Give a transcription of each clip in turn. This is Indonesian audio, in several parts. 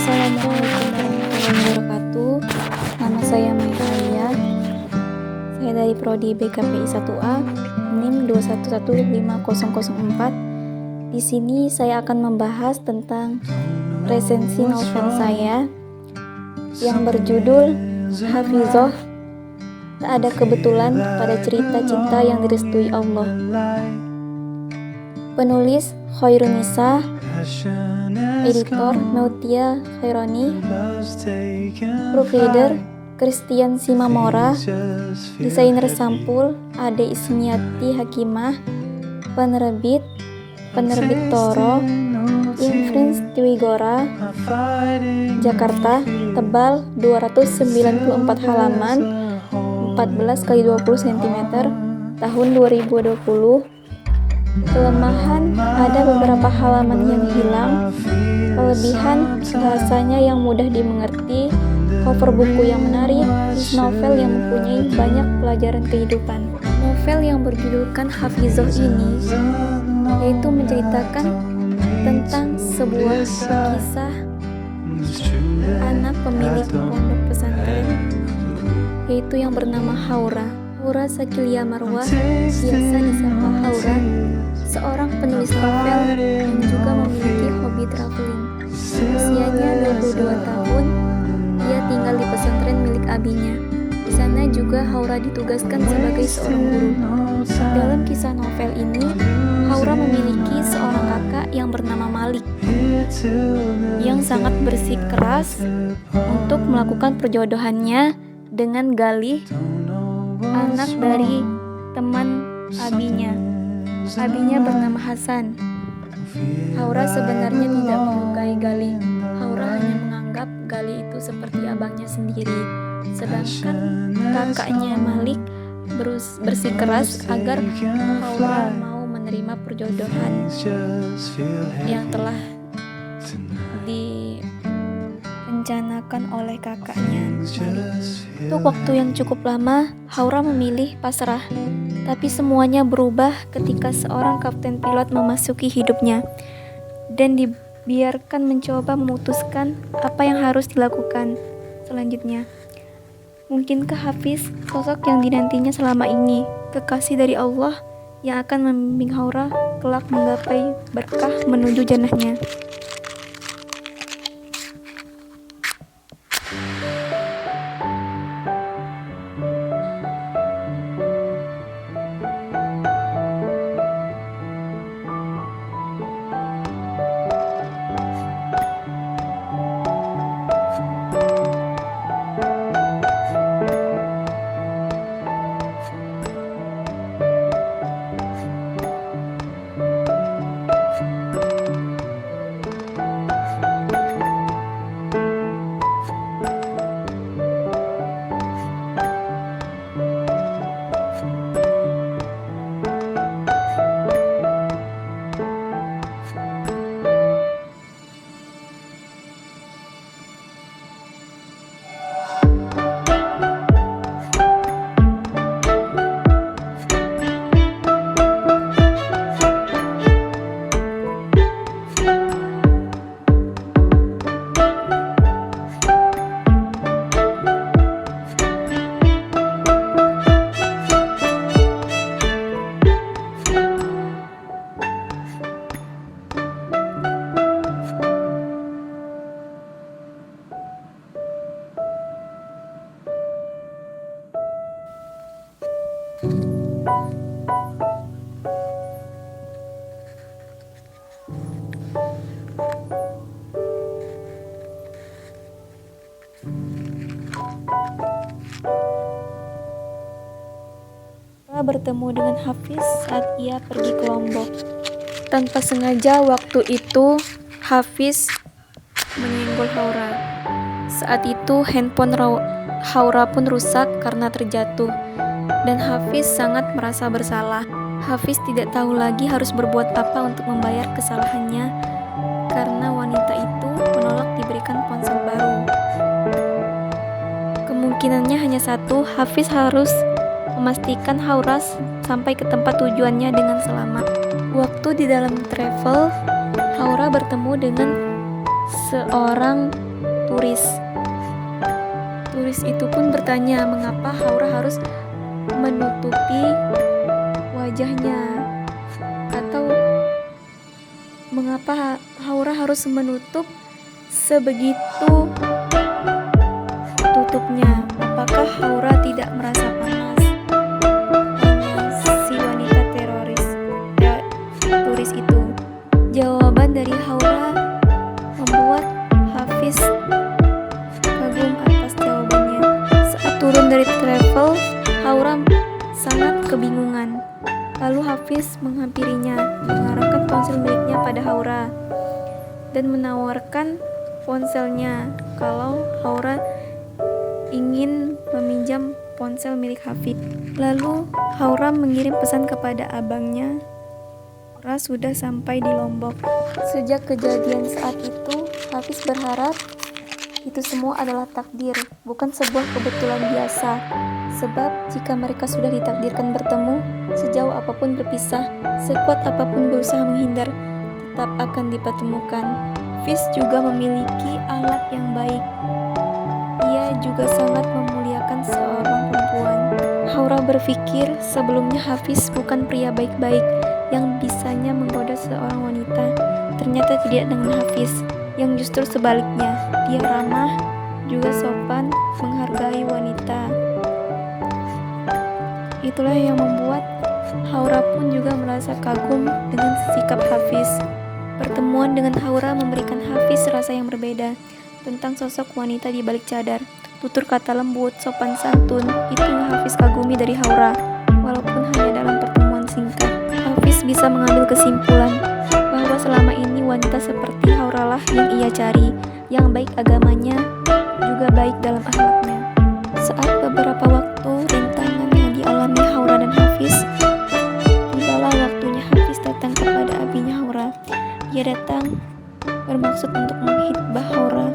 Assalamualaikum warahmatullahi wabarakatuh. Nama saya Maya Alia. Saya dari Prodi BKPI 1A, NIM 2115004. Di sini saya akan membahas tentang resensi novel saya yang berjudul Hafizah. Tak ada kebetulan pada cerita cinta yang direstui Allah. Penulis Khairunisa, editor Mautia Khaironi, proofreader Christian Simamora, desainer sampul Ade Ismiati Hakimah, penerbit Toro, Infringe Dwigora, Jakarta, tebal 294 halaman, 14x20 cm, tahun 2020. Kelemahan, ada beberapa halaman yang hilang. Kelebihan, bahasanya yang mudah dimengerti, cover buku yang menarik, novel yang mempunyai banyak pelajaran kehidupan. Novel yang berjudulkan Hafizah ini yaitu menceritakan tentang sebuah kisah anak pemilik pondok pesantren, yaitu yang bernama Haura Sakilia Marwah, biasa disapa Haura, seorang penulis novel yang juga memiliki hobi traveling. Usianya 22 tahun, dia tinggal di pesantren milik abinya. Di sana juga Haura ditugaskan sebagai seorang guru. Dalam kisah novel ini, Haura memiliki seorang kakak yang bernama Malik, yang sangat bersikeras untuk melakukan perjodohannya dengan Galih, anak dari teman abinya. Abinya bernama Hasan. Haura sebenarnya tidak menyukai Galih. Haura hanya menganggap Galih itu seperti abangnya sendiri. Sedangkan kakaknya Malik bersikeras agar Haura mau menerima perjodohan yang telah direncanakan oleh kakaknya Malik. Untuk waktu yang cukup lama, Haura memilih pasrah. Tapi semuanya berubah ketika seorang kapten pilot memasuki hidupnya dan dibiarkan mencoba memutuskan apa yang harus dilakukan selanjutnya. Mungkinkah Hafiz, sosok yang dinantinya selama ini, kekasih dari Allah yang akan membimbing Haura kelak menggapai berkah menuju jannahnya? Bertemu dengan Hafiz saat ia pergi ke Lombok. Tanpa sengaja waktu itu Hafiz menyenggol Haura. Saat itu handphone Haura pun rusak karena terjatuh, dan Hafiz sangat merasa bersalah. Hafiz tidak tahu lagi harus berbuat apa untuk membayar kesalahannya karena wanita itu menolak diberikan ponsel baru. Kemungkinannya hanya satu, Hafiz harus memastikan Haura sampai ke tempat tujuannya dengan selamat. Waktu di dalam travel, Haura bertemu dengan seorang turis. Turis itu pun bertanya mengapa Haura harus menutupi wajahnya, atau mengapa Haura harus menutup sebegitu tutupnya. Apakah Haura tidak merasa panas? Tanya si wanita turis itu. Jawaban dari Haura membuat Hafiz kagum atas jawabannya. Saat turun dari travel, Haura sangat kebingungan. Lalu Hafiz menghampirinya, mengarahkan ponsel miliknya pada Haura, dan menawarkan ponselnya kalau Haura ingin meminjam ponsel milik Hafiz. Lalu Haura mengirim pesan kepada abangnya. Haura sudah sampai di Lombok. Sejak kejadian saat itu, Hafiz berharap itu semua adalah takdir, bukan sebuah kebetulan biasa. Sebab jika mereka sudah ditakdirkan bertemu, sejauh apapun berpisah, sekuat apapun berusaha menghindar, tetap akan dipertemukan. Hafiz juga memiliki alat yang baik. Ia juga sangat memuliakan seorang perempuan. Haura berpikir sebelumnya Hafiz bukan pria baik-baik yang bisanya menggoda seorang wanita. Ternyata tidak dengan Hafiz, yang justru sebaliknya. Dia ramah, juga sopan, menghargai wanita. Itulah yang membuat Haura pun juga merasa kagum dengan sikap Hafiz. Pertemuan dengan Haura memberikan Hafiz rasa yang berbeda tentang sosok wanita di balik cadar. Tutur kata lembut, sopan santun, itu yang Hafiz kagumi dari Haura. Walaupun hanya dalam pertemuan singkat, Hafiz bisa mengambil kesimpulan bahwa selama ini wanita seperti Haura lah yang ia cari, yang baik agamanya, juga baik dalam akhlaknya. Saat beberapa waktu rintangan yang dialami Haura dan Hafiz, tibalah waktunya Hafiz datang kepada abinya Haura. Ia datang bermaksud untuk menghitbah Haura.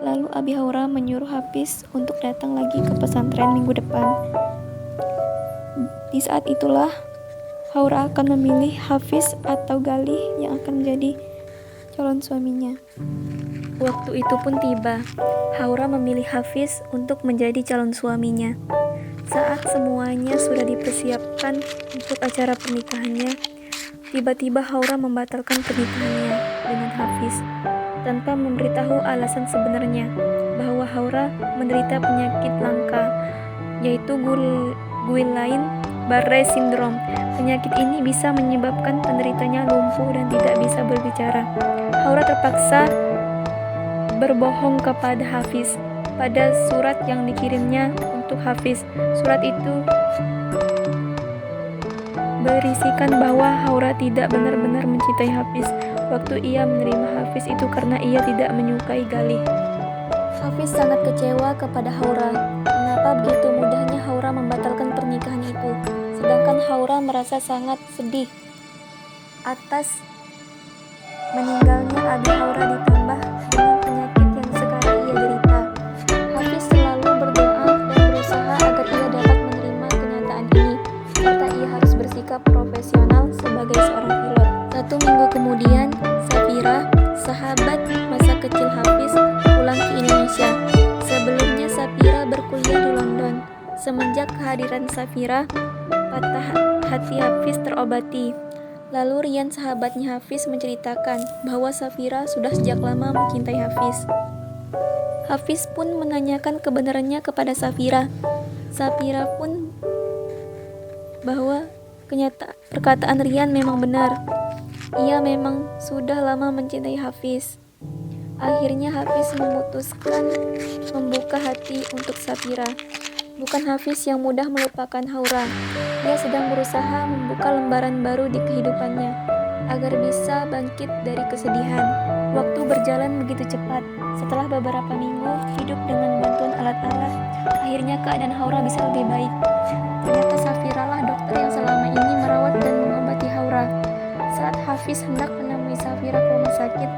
Lalu abi Haura menyuruh Hafiz untuk datang lagi ke pesantren minggu depan. Di saat itulah Haura akan memilih Hafiz atau Galih yang akan menjadi calon suaminya. Waktu itu pun tiba. Haura memilih Hafiz untuk menjadi calon suaminya. Saat semuanya sudah dipersiapkan untuk acara pernikahannya, tiba-tiba Haura membatalkan pernikahannya dengan Hafiz tanpa memberitahu alasan sebenarnya bahwa Haura menderita penyakit langka, yaitu Guillain-Barré syndrome. Penyakit ini bisa menyebabkan penderitanya lumpuh dan tidak bisa berbicara. Haura terpaksa berbohong kepada Hafiz pada surat yang dikirimnya untuk Hafiz. Surat itu berisikan bahwa Haura tidak benar-benar mencintai Hafiz waktu ia menerima Hafiz itu karena ia tidak menyukai Galih. Hafiz sangat kecewa kepada Haura. Mengapa begitu mudahnya Haura membatalkan pernikahan itu, sedangkan Haura merasa sangat sedih atas meninggalnya adik Haura ditambah dengan penyakit yang sekarang ia derita. Hafiz selalu berdoa dan berusaha agar ia dapat menerima kenyataan ini, serta ia harus bersikap profesional sebagai seorang pilot. 1 minggu kemudian, Safira, sahabat masa kecil Hafiz, pulang ke Indonesia. Sebelumnya Safira berkuliah di London. Semenjak kehadiran Safira, patah hati Hafiz terobati. Lalu Rian, sahabatnya Hafiz, menceritakan bahwa Safira sudah sejak lama mencintai Hafiz. Hafiz pun menanyakan kebenarannya kepada Safira. Safira pun bahwa perkataan Rian memang benar. Ia memang sudah lama mencintai Hafiz. Akhirnya Hafiz memutuskan membuka hati untuk Safira. Bukan Hafiz yang mudah melupakan Haura. Dia sedang berusaha membuka lembaran baru di kehidupannya agar bisa bangkit dari kesedihan. Waktu berjalan begitu cepat. Setelah beberapa minggu hidup dengan bantuan alat-alat, akhirnya keadaan Haura bisa lebih baik. Ternyata Safira lah dokter yang selama ini merawat dan mengobati Haura. Saat Hafiz hendak menemui Safira ke rumah sakit,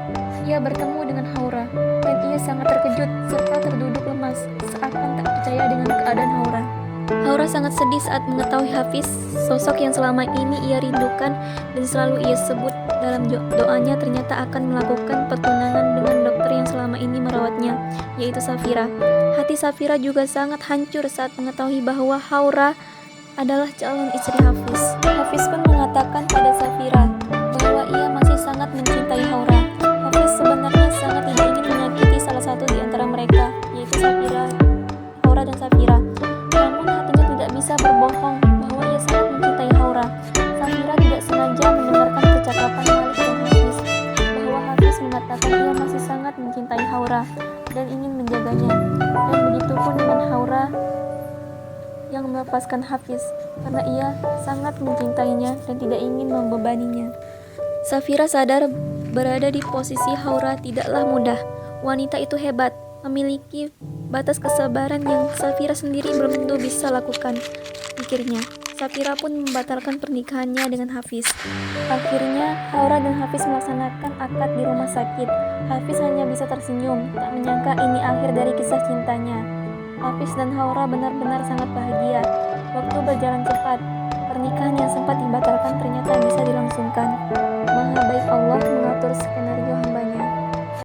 ia bertemu dengan Haura dan ia sangat terkejut serta terduduk lemas seakan tak percaya dengan keadaan Haura. Haura sangat sedih saat mengetahui Hafiz, sosok yang selama ini ia rindukan dan selalu ia sebut dalam doanya, ternyata akan melakukan pertunangan dengan dokter yang yang selama ini merawatnya, yaitu Safira. Hati Safira juga sangat hancur saat mengetahui bahwa Haura adalah calon istri Hafiz. Hafiz pun mengatakan pada Safira bahwa ia masih sangat mencintai Haura. Hafiz sebenarnya sangat tidak ingin menyakiti salah satu di antara mereka, yaitu Haura dan Safira. Namun hatinya tidak bisa berbohong bahwa ia sangat mencintai Haura. Safira tidak sengaja mendengarkan percakapan Malik dan Hafiz bahwa Hafiz mengatakan ia masih sangat mencintai Haura dan ingin menjaganya. Dan begitupun dengan Haura yang melepaskan Hafiz karena ia sangat mencintainya dan tidak ingin membebaninya. Safira sadar berada di posisi Haura tidaklah mudah. Wanita itu hebat, memiliki batas kesabaran yang Safira sendiri belum tentu bisa lakukan, pikirnya. Safira pun membatalkan pernikahannya dengan Hafiz. Akhirnya, Haura dan Hafiz melaksanakan akad di rumah sakit. Hafiz hanya bisa tersenyum, tak menyangka ini akhir dari kisah cintanya. Hafiz dan Haura benar-benar sangat bahagia. Waktu berjalan cepat, pernikahan yang sempat dibatalkan ternyata bisa dilangsungkan. Maha baik Allah mengatur skenario